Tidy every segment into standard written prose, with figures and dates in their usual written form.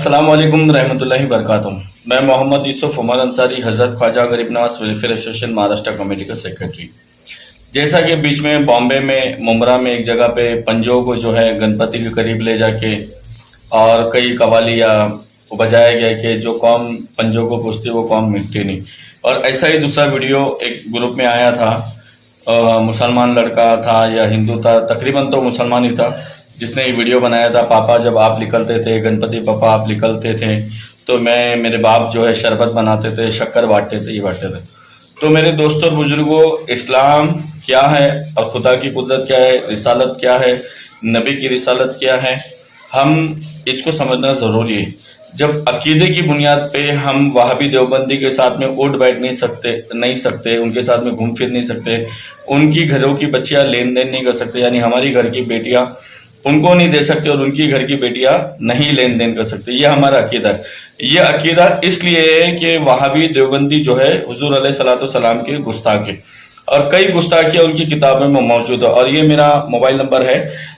अस्सलाम वालेकुम रहमतुल्लाहि बरकातुहू। मैं मोहम्मद यूसुफ उमर अंसारी हज़रत ख्वाजा गरीब Nawaz welfare association Maharashtra committee का सेक्रेटरी। जैसा कि बीच में बॉम्बे में मुमरा में एक जगह पे पंजों को जो है गणपति के करीब ले जाके और कई कवालियाँ बजाया गया कि जो कौम पंजों को पूछती वो कौम मिटती नहीं। और ऐसा ही दूसरा वीडियो एक ग्रुप में आया था, मुसलमान लड़का था या हिंदू था, तकरीबन तो मुसलमान ही था, जिसने ये वीडियो बनाया था। पापा जब आप निकलते थे, गणपति पापा आप निकलते थे तो मेरे बाप जो है शरबत बनाते थे, शक्कर बांटते थे, ये बांटते थे। तो मेरे दोस्तों बुजुर्गों, इस्लाम क्या है और खुदा की कुदरत क्या है, रिसालत क्या है, नबी की रिसालत क्या है, हम इसको समझना ज़रूरी है। जब अकीदे की बुनियाद पे हम वहाबी देवबंदी के साथ में उठ बैठ नहीं सकते, उनके साथ में घूम फिर नहीं सकते, उनकी घरों की बच्चियां लेन देन नहीं कर सकते, यानी हमारी घर की बेटियां उनको नहीं दे सकते और उनकी घर की बेटियां नहीं लेन देन कर सकते, ये हमारा अकीदा है। ये अकीदा इसलिए है कि वहाबी देवबंदी जो है हुजूर अलैहिस्सलाम के गुस्ताख है और कई गुस्ताखियाँ उनकी किताबों में मौजूद है। और ये मेरा मोबाइल नंबर है,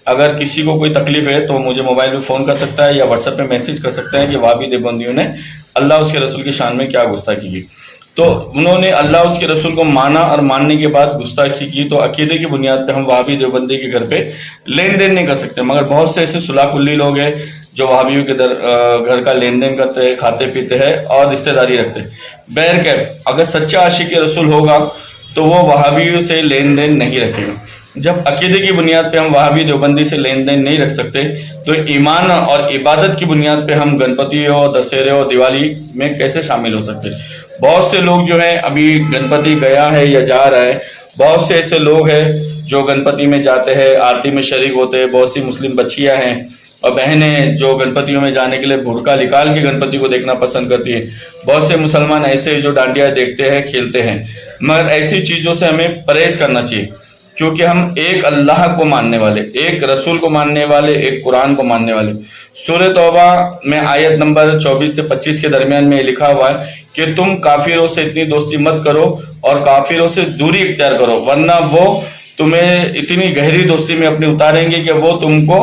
अगर किसी को कोई तकलीफ है तो मुझे मोबाइल पे फ़ोन कर सकता है या व्हाट्सएप पे मैसेज कर सकता है कि वहाबी देवबंदियों ने अल्लाह उसके रसूल की शान में क्या गुस्ताखी की। तो उन्होंने अल्लाह उसके रसूल को माना और मानने के बाद गुस्ताखी की। तो अकीदे की बुनियाद पे हम वहाबी देवबंदी के घर पे लेन देन नहीं कर सकते, मगर बहुत से ऐसे सुलाकुल्ली लोग हैं जो वहाबियों के घर का लेन देन करते हैं, खाते पीते हैं और रिश्तेदारी रखते हैं। बहरकैफ अगर सच्चा आशिक रसूल होगा तो वो वहाबियों से लेन देन नहीं रखेगा। जब अकीदे की बुनियाद पे हम वहाबी देवबंदी से लेन देन नहीं रख सकते तो ईमान और इबादत की बुनियाद पे हम गणपति और दशहरे और दिवाली में कैसे शामिल हो सकते। बहुत से लोग जो है अभी गणपति गया है या जा रहा है, बहुत से ऐसे लोग हैं जो गणपति में जाते हैं, आरती में शरीक होते हैं। बहुत सी मुस्लिम बच्चियां हैं और बहनें जो गणपतियों में जाने के लिए बुर्का निकाल के गणपति को देखना पसंद करती है। बहुत से मुसलमान ऐसे जो डांडिया देखते हैं, खेलते हैं, मगर ऐसी चीज़ों से हमें परहेज करना चाहिए, क्योंकि हम एक अल्लाह को मानने वाले, एक रसूल को मानने वाले, एक कुरान को मानने वाले। सूरह तौबा में आयत नंबर 24 से 25 के दरमियान में लिखा हुआ है कि तुम काफिरों से इतनी दोस्ती मत करो और काफिरों से दूरी इख्तियार करो, वरना वो तुम्हें इतनी गहरी दोस्ती में अपने उतारेंगे कि वो तुमको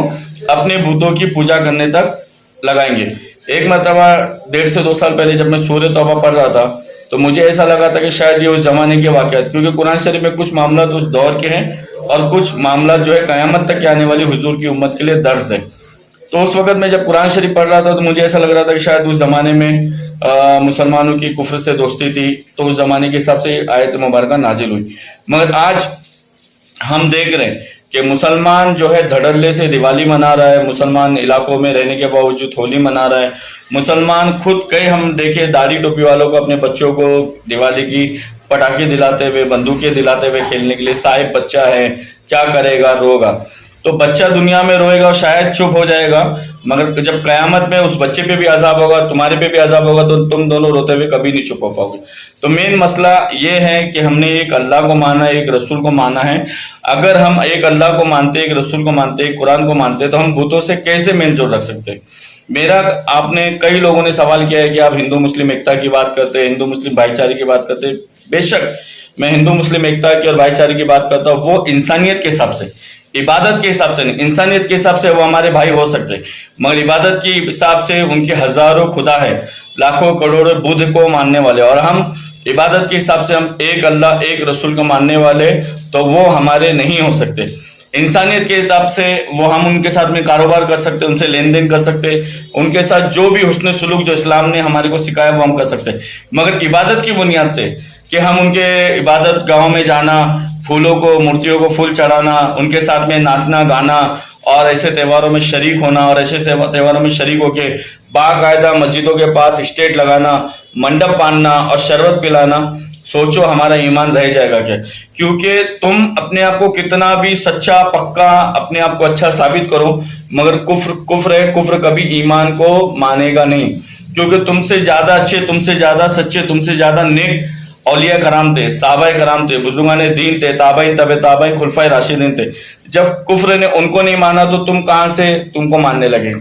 अपने बुतों की पूजा करने तक लगाएंगे। एक मरतबा 1.5 से 2 साल पहले जब मैं सूरह तौबा पढ़ रहा था तो मुझे ऐसा लगा था कि शायद ये उस जमाने के वाक़यात, क्योंकि कुरान शरीफ में कुछ मामला उस दौर के हैं और कुछ मामला जो है क़यामत तक के आने वाली हुजूर की उम्मत के लिए दर्ज है। तो उस वक्त मैं जब कुरान शरीफ पढ़ रहा था तो मुझे ऐसा लग रहा था कि शायद उस जमाने में मुसलमानों की कुफ्र से दोस्ती थी, तो उस जमाने के हिसाब से आयत मुबारक नाजिल हुई। मगर आज हम देख रहे हैं कि मुसलमान जो है धड़ल्ले से दिवाली मना रहा है, मुसलमान इलाकों में रहने के बावजूद होली मना रहा है। मुसलमान खुद कई हम देखे दाढ़ी टोपी वालों को अपने बच्चों को दिवाली की पटाखे दिलाते हुए, बंदूकें दिलाते हुए खेलने के लिए। साहिब बच्चा है, क्या करेगा, रोगा। तो बच्चा दुनिया में रोएगा और शायद चुप हो जाएगा, मगर जब कयामत में उस बच्चे पे भी अजाब होगा, तुम्हारे पे भी अजाब होगा, तो तुम दोनों रोते हुए कभी नहीं चुप हो पाओगे। तो मेन मसला ये है कि हमने एक अल्लाह को माना है, एक रसूल को माना है। अगर हम एक अल्लाह को मानते, एक रसूल को मानते, एक कुरान को मानते, तो हम बुतों से कैसे मेल जोड़ रख सकते। मेरा आपने कई लोगों ने सवाल किया है कि आप हिंदू मुस्लिम एकता की बात करते हैं, हिंदू मुस्लिम भाईचारे की बात करते हैं। बेशक मैं हिंदू मुस्लिम एकता की और भाईचारे की बात करता हूँ, वो इंसानियत के हिसाब से, इबादत के हिसाब से नहीं। इंसानियत के हिसाब से वो हमारे भाई हो सकते, मगर इबादत के हिसाब से उनके हजारों खुदा है, लाखों करोड़ों बुद्ध को मानने वाले, और हम इबादत के हिसाब से हम एक अल्लाह एक रसूल को मानने वाले, तो वो हमारे नहीं हो सकते। इंसानियत के हिसाब से वो हम उनके साथ में कारोबार कर सकते, उनसे लेन देन कर सकते, उनके साथ जो भी हुस्न सुलूक जो इस्लाम ने हमारे को सिखाया वो हम कर सकते। मगर इबादत की बुनियाद से कि हम उनके इबादत गाहों में जाना, फूलों को, मूर्तियों को फूल चढ़ाना, उनके साथ में नाचना गाना और ऐसे त्योहारों में शरीक होना और ऐसे त्योहारों में शरीक होके बाकायदा मस्जिदों के पास स्टेज लगाना, मंडप बांधना और शरबत पिलाना, सोचो हमारा ईमान रह जाएगा क्या। क्योंकि तुम अपने आप को कितना भी सच्चा पक्का अपने आप को अच्छा साबित करो, मगर कुफ्र है, कुफ्र कभी ईमान को मानेगा नहीं। क्योंकि तुमसे ज्यादा अच्छे, तुमसे ज्यादा सच्चे, तुमसे ज्यादा नेक औलिया कराम थे, साहबा कराम थे, बुजुर्गान दीन थे, ताबाइन तबे ताबाइन खुलफाए राशिदीन थे। जब कुफ्र ने उनको नहीं माना तो तुम कहां से तुमको मानने लगे,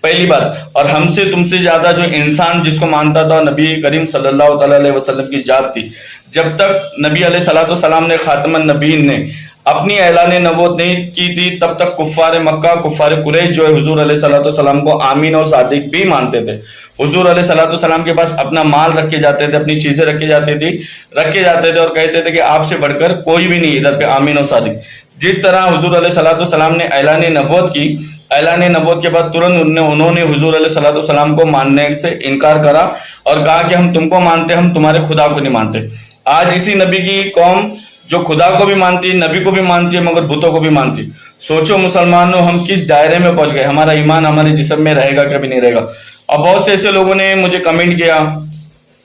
पहली बात। और हमसे तुमसे ज्यादा जो इंसान जिसको मानता था नबी करीम सल्लल्लाहु अलैहि वसल्लम की जात थी। जब तक नबी अलैहिस्सलाम ने खातमुन नबीन ने अपनी ऐलान नबूवत नहीं की थी तब तक कुफ्फार मक्का कुफ्फार कुरैश जो है हुजूर अलैहिस्सलातु सलाम को आमीन और सादिक भी मानते थे। हुजूर अलैहिस्सलातु सलाम के पास अपना माल रखे जाते थे, अपनी चीजें रखी जाती थी, रखे जाते थे और कहते थे कि आपसे बढ़कर कोई भी नहीं इधर पे आमीन और सादिक। जिस तरह हुजूर अलैहिस्सलातु सलाम ने ऐलान नबूवत की, ऐलान नबूवत के बाद तुरंत उन्होंने हुजूर अलैहिस्सलातु सलाम को मानने से इनकार करा और कहा कि हम तुमको मानते, हम तुम्हारे खुदा को नहीं मानते। आज इसी नबी की कौम जो खुदा को भी मानती है, नबी को भी मानती है, मगर बुतों को भी मानती। सोचो मुसलमानों, हम किस दायरे में पहुंच गए। हमारा ईमान हमारे जिस्म में रहेगा कभी नहीं रहेगा। और बहुत से ऐसे लोगों ने मुझे कमेंट किया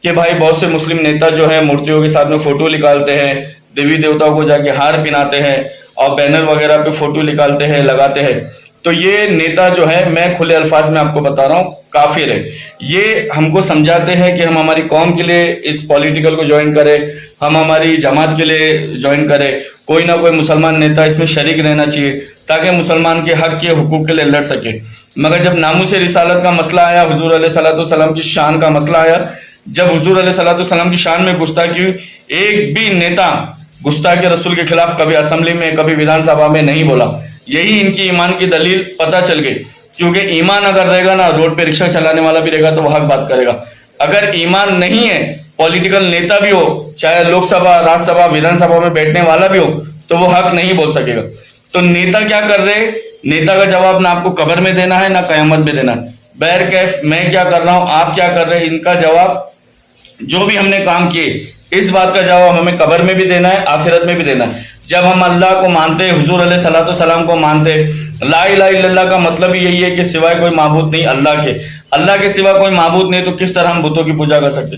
कि भाई बहुत से मुस्लिम नेता जो है मूर्तियों के साथ में फोटो निकालते हैं, देवी देवताओं को जाके हार पहनाते हैं और बैनर वगैरह पे फोटो निकालते हैं, लगाते हैं। तो ये नेता जो है, मैं खुले अल्फाज में आपको बता रहा हूँ, काफिर है। ये हमको समझाते हैं कि हम हमारी कौम के लिए इस पॉलिटिकल को ज्वाइन करें, हम हमारी जमात के लिए ज्वाइन करें। कोई ना कोई मुसलमान नेता इसमें शरीक रहना चाहिए ताकि मुसलमान के हक के हुकूक के लिए लड़ सके। मगर जब नामूस रिसालत का मसला आया, हुजूर अलैहिस्सलाम की शान का मसला आया, जब हुजूर अलैहिस्सलाम की शान में गुस्ताखी हुई, एक भी नेता गुस्ताखी रसूल के खिलाफ कभी असेंबली में, कभी विधानसभा में नहीं बोला। यही इनकी ईमान की दलील पता चल गई। क्योंकि ईमान अगर रहेगा ना, रोड पे रिक्शा चलाने वाला भी रहेगा तो वो हक बात करेगा। अगर ईमान नहीं है, पॉलिटिकल नेता भी हो, चाहे लोकसभा, राज्यसभा, विधानसभा में बैठने वाला भी हो, तो वो हक नहीं बोल सकेगा। तो नेता क्या कर रहे, नेता का जवाब ना आपको कब्र में देना है ना कयामत में देना है। बैर कैफ मैं क्या कर रहा हूं, आप क्या कर रहे हैं, इनका जवाब जो भी हमने काम किए, इस बात का जवाब हमें कब्र में भी देना है, आखिरत में भी देना है। जब हम अल्लाह को मानते, हुजूर अलैहिस्सलाम को मानते, ला इलाहा इल्लल्लाह का मतलब ही यही है कि सिवाय कोई माबूद नहीं अल्लाह के, अल्लाह के सिवा कोई माबूद नहीं, तो किस तरह हम बुतों की पूजा कर सकते।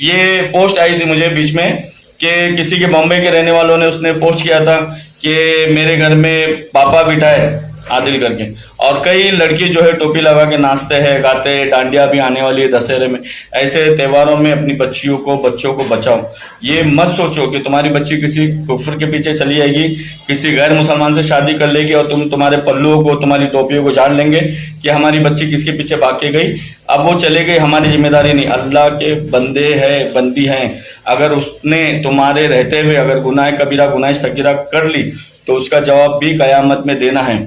ये पोस्ट आई थी मुझे बीच में कि किसी के बॉम्बे के रहने वालों ने उसने पोस्ट किया था कि मेरे घर में पापा बिठाए आदिल करके, और कई लड़की जो है टोपी लगा के नाचते हैं, गाते हैं, डांडिया भी आने वाली है दशहरे में। ऐसे त्योहारों में अपनी बच्चियों को, बच्चों को बचाओ। ये मत सोचो कि तुम्हारी बच्ची किसी कुफ्र के पीछे चली जाएगी, किसी गैर मुसलमान से शादी कर लेगी और तुम तुम्हारे पल्लुओं को, तुम्हारी टोपियों को झाड़ लेंगे कि हमारी बच्ची किसके पीछे भाग के गई। अब वो चले गई, हमारी जिम्मेदारी नहीं। अल्लाह के बंदे हैं, बंदी हैं। अगर उसने तुम्हारे रहते हुए अगर गुनाह कबीरा, गुनाह सगीरा कर ली तो उसका जवाब भी कयामत में देना है।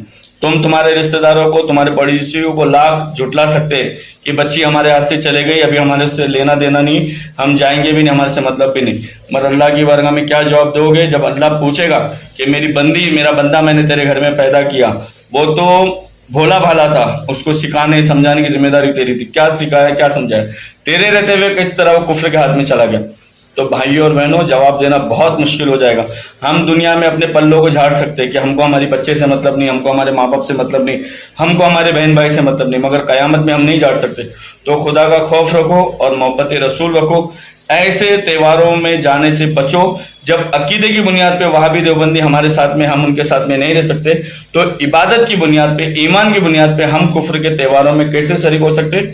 तुम तुम्हारे रिश्तेदारों को, तुम्हारे पड़ोसियों को लाख झुटला सकते कि बच्ची हमारे हाथ से चले गई, अभी हमारे से लेना देना नहीं, हम जाएंगे भी नहीं, हमारे से मतलब भी नहीं। मगर अल्लाह की बारगाह में क्या जवाब दोगे जब अल्लाह पूछेगा कि मेरी बंदी, मेरा बंदा मैंने तेरे घर में पैदा किया, वो तो भोला भाला था, उसको सिखाने समझाने की जिम्मेदारी तेरी थी, क्या सिखाया, क्या समझाया, तेरे रहते हुए किस तरह वो कुफ्र के हाथ में चला गया। तो भाइयों और बहनों, जवाब देना बहुत मुश्किल हो जाएगा। हम दुनिया में अपने पल्लों को झाड़ सकते हैं कि हमको हमारी बच्चे से मतलब नहीं, हमको हमारे माँ बाप से मतलब नहीं, हमको हमारे बहन भाई से मतलब नहीं, मगर कयामत में हम नहीं झाड़ सकते। तो खुदा का खौफ रखो और मोहब्बत रसूल रखो। ऐसे त्योहारों में जाने से बचो। जब अकीदे की बुनियाद पे वहाबी देवबंदी हमारे साथ में, हम उनके साथ में नहीं रह सकते, तो इबादत की बुनियाद पे, ईमान की बुनियाद पे हम कुफ्र के त्योहारों में कैसे शरीक हो सकते।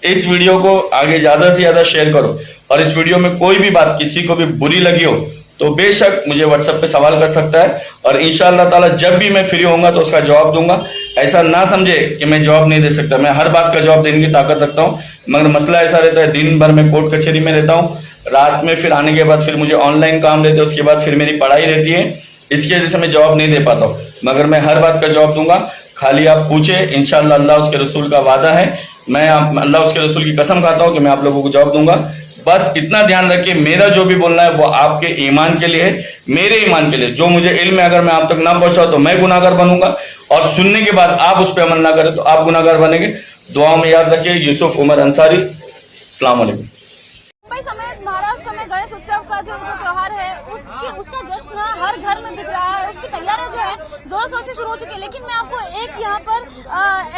इस वीडियो को आगे ज्यादा से ज्यादा शेयर करो और इस वीडियो में कोई भी बात किसी को भी बुरी लगी हो तो बेशक मुझे व्हाट्सएप पे सवाल कर सकता है और इंशाअल्लाह ताला जब भी मैं फ्री होऊंगा तो उसका जवाब दूंगा। ऐसा ना समझे कि मैं जवाब नहीं दे सकता, मैं हर बात का जवाब देने की ताकत रखता हूँ। मगर मसला ऐसा रहता है, दिन भर मैं कोर्ट कचहरी में रहता हूँ, रात में फिर आने के बाद फिर मुझे ऑनलाइन काम रहते हैं, उसके बाद फिर मेरी पढ़ाई रहती है, इसकी वजह से मैं जवाब नहीं दे पाता हूँ। मगर मैं हर बात का जवाब दूंगा, खाली आप पूछे। इंशाअल्लाह अल्लाह उसके रसूल का वादा है, मैं अल्लाह उसके रसूल की कसम खाता हूँ कि मैं आप लोगों को जवाब दूंगा। बस इतना ध्यान रखिए, मेरा जो भी बोलना है वो आपके ईमान के लिए है, मेरे ईमान के लिए। जो मुझे इल्म है, अगर मैं आप तक ना पहुंचा तो मैं गुनाहगार बनूंगा, और सुनने के बाद आप उस पर अमल ना करें तो आप गुनाहगार बनेंगे। दुआ में याद रखिए। यूसुफ उमर अंसारी, अस्सलाम वालेकुम। मुंबई समेत महाराष्ट्र में गणेश उत्सव का जो त्योहार है उसका जश्न हर घर में दिख रहा है, उसकी तैयारियां जो है जोरों शोर से शुरू हो चुकी है। लेकिन मैं आपको एक यहाँ पर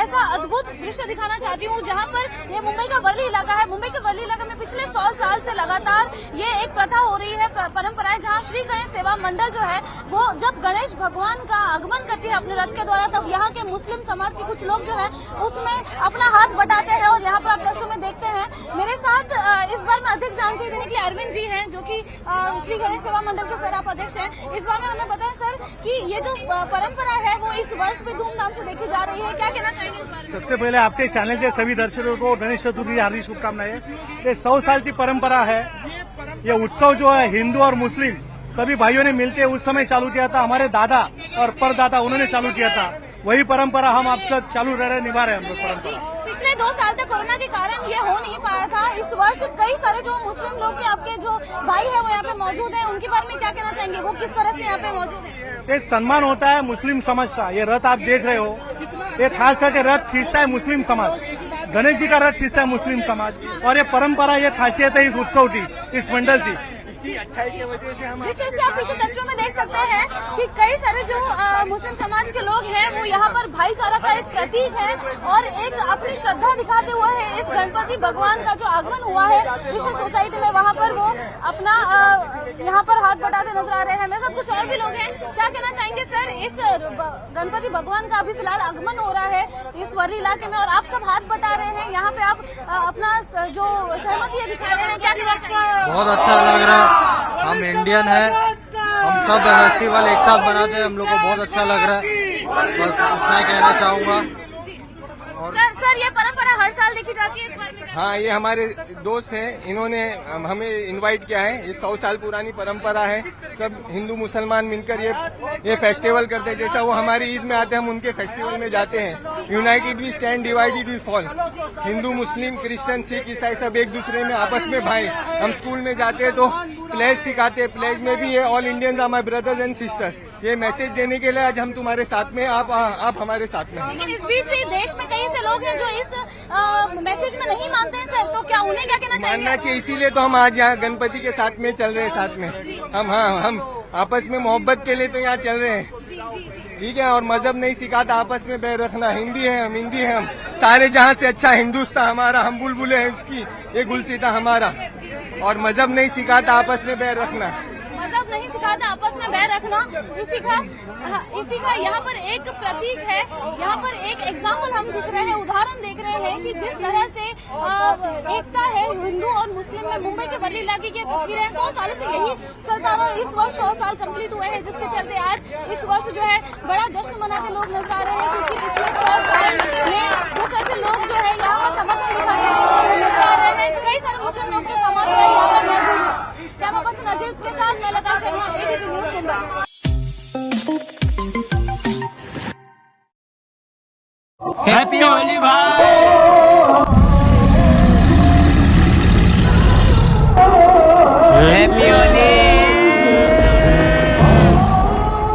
ऐसा अद्भुत दृश्य दिखाना चाहती हूँ जहाँ पर ये मुंबई का वर्ली इलाका है। मुंबई के वर्ली इलाका में पिछले 100 साल से लगातार ये एक प्रथा हो रही है, परंपरा है, जहाँ श्री गणेश सेवा मंडल जो है वो जब गणेश भगवान का आगमन करती है अपने रथ के द्वारा, तब यहाँ के मुस्लिम समाज के कुछ लोग जो है उसमें अपना हाथ बटाते हैं। और यहाँ पर आप दर्शकों में देखते हैं, मेरे साथ इस बार में अधिक जानकारी देने के लिए अरविंद जी हैं जो कि श्री गणेश सेवा मंडल के सराप अध्यक्ष हैं। इस बार में हमें बताएं सर कि ये जो परंपरा है वो इस वर्ष भी धूमधाम से देखी जा रही है, क्या कहना चाहेंगे? सबसे पहले आपके चैनल के सभी दर्शकों को गणेश चतुर्थी हार्दिक शुभकामनाएं। ये 100 साल की परंपरा है। ये उत्सव जो है हिंदू और मुस्लिम सभी भाइयों ने मिलकर उस समय चालू किया था। हमारे दादा और परदादा उन्होंने चालू किया था। वही परंपरा हम आप सब चालू रह रहे, निभा रहे हम लोग परंपरा। पिछले 2 साल तक कोरोना के कारण ये हो नहीं पाया था। इस वर्ष कई सारे जो मुस्लिम लोग के आपके जो भाई है वो यहाँ पे मौजूद है, उनके बारे में क्या कहना चाहेंगे? वो किस तरह से यहाँ पे मौजूद है? ये सम्मान होता है मुस्लिम समाज का। ये रथ आप देख रहे हो, ये खास करके रथ खींचता है मुस्लिम समाज। गणेश जी का रथ खींचता है मुस्लिम समाज, और ये परंपरा, ये खासियत है इस उत्सव की, इस मंडल की। अच्छाई की वजह से हम जिस तरह से आप पीछे तस्वीरों में देख सकते हैं कि कई सारे जो मुस्लिम समाज के लोग हैं वो यहाँ पर भाईचारा का एक प्रतीक है और एक अपनी श्रद्धा दिखाते हुए है इस गणपति भगवान का जो आगमन हुआ है इस सोसाइटी में, वहाँ पर वो अपना यहाँ पर हाथ बटाते नजर आ रहे हैं। मेरे साथ कुछ और भी लोग हैं, क्या कहना चाहेंगे सर? इस गणपति भगवान का अभी फिलहाल आगमन हो रहा है इस वर्री इलाके में और आप सब हाथ बटा रहे हैं, यहाँ पे आप अपना जो सहमति दिखा रहे हैं, क्या कहना चाहेंगे? बहुत अच्छा लग रहा है। हम इंडियन है, हम सब फेस्टिवल एक साथ बनाते हैं, हम लोग को बहुत अच्छा लग रहा है। बस इतना ही कहना चाहूँगा। और सर ये परंपरा हर साल देखी जाती है, इस बार में? हाँ, ये हमारे दोस्त हैं, इन्होंने हमें इनवाइट किया है। ये 100 साल पुरानी परंपरा है। सब हिंदू मुसलमान मिलकर ये फेस्टिवल करते हैं। जैसा वो हमारी ईद में आते हैं, हम उनके फेस्टिवल में जाते हैं। United we stand, divided we fall. Hindu, Muslim, Christian, Sikh, ईसाई सब एक दूसरे में आपस में भाई। हम स्कूल में जाते हैं तो प्लेज सिखाते हैं। प्लेज में भी ये all Indians are my brothers and sisters. ये मैसेज देने के लिए आज हम तुम्हारे साथ में, आप हमारे साथ में हैं। लेकिन इस बीच भी देश में कई ऐसे लोग हैं जो इस मैसेज में नहीं मानते हैं सर, तो क्या उन्हें क्या कहना चाहेंगे? मानना चाहिए, इसीलिए तो हम आज यहाँ गणपति के साथ में चल रहे हैं। साथ में हम आपस में मोहब्बत के लिए तो यहाँ चल रहे हैं, ठीक है। और मजहब नहीं सिखाता आपस में बैर रखना। हिंदी है हम, हिंदी है हम। सारे जहाँ से अच्छा हिंदुस्तान हमारा, हम बुलबुले हैं उसकी, ये गुलसिता हमारा। और मजहब नहीं सिखाता आपस में बैर रखना, मजहब नहीं सिखाता आपस में बैर रखना। इसी का यहाँ पर एक प्रतीक है, यहाँ पर एक एग्जाम्पल हम दिख रहे हैं, उदाहरण देख रहे हैं कि जिस तरह से एकता है हिंदू और मुस्लिम में। मुंबई के वर्ली इलाके की तस्वीरें 100 साल से यही चलता रहा। इस वर्ष 100 साल कंप्लीट हुए हैं, जिसके चलते आज इस वर्ष जो है बड़ा जश्न मनाते लोग नजर आ रहे हैं, क्योंकि पिछले 100 साल में जिस तरह से लोग जो है यहाँ पर समर्थन दिखाते हैं नजर आ रहे हैं। कई सारे मुस्लिम लोग के समाज जो है यहाँ पर मौजूद है। कैमरा पर्सन अजीत के साथ मैं Lata Sharma, ATV news Mumbai. Happy Holi भाई। हैप्पी होली।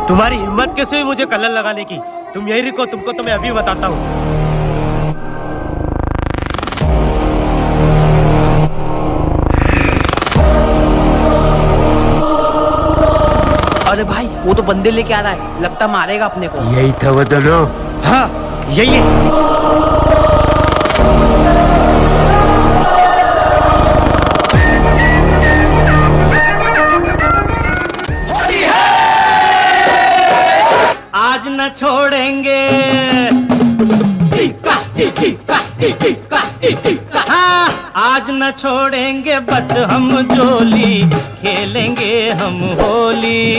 तुम्हारी हिम्मत कैसे हुई मुझे कलर लगाने की? तुम यही रुको, तुमको तो मैं अभी बताता हूँ। अरे भाई वो तो बंदे लेके आ रहा है, लगता मारेगा अपने को। यही था वो दोनों। हाँ यही है। आज न छोड़ेंगे, हाँ आज न छोड़ेंगे, बस हम जोली खेलेंगे हम होली।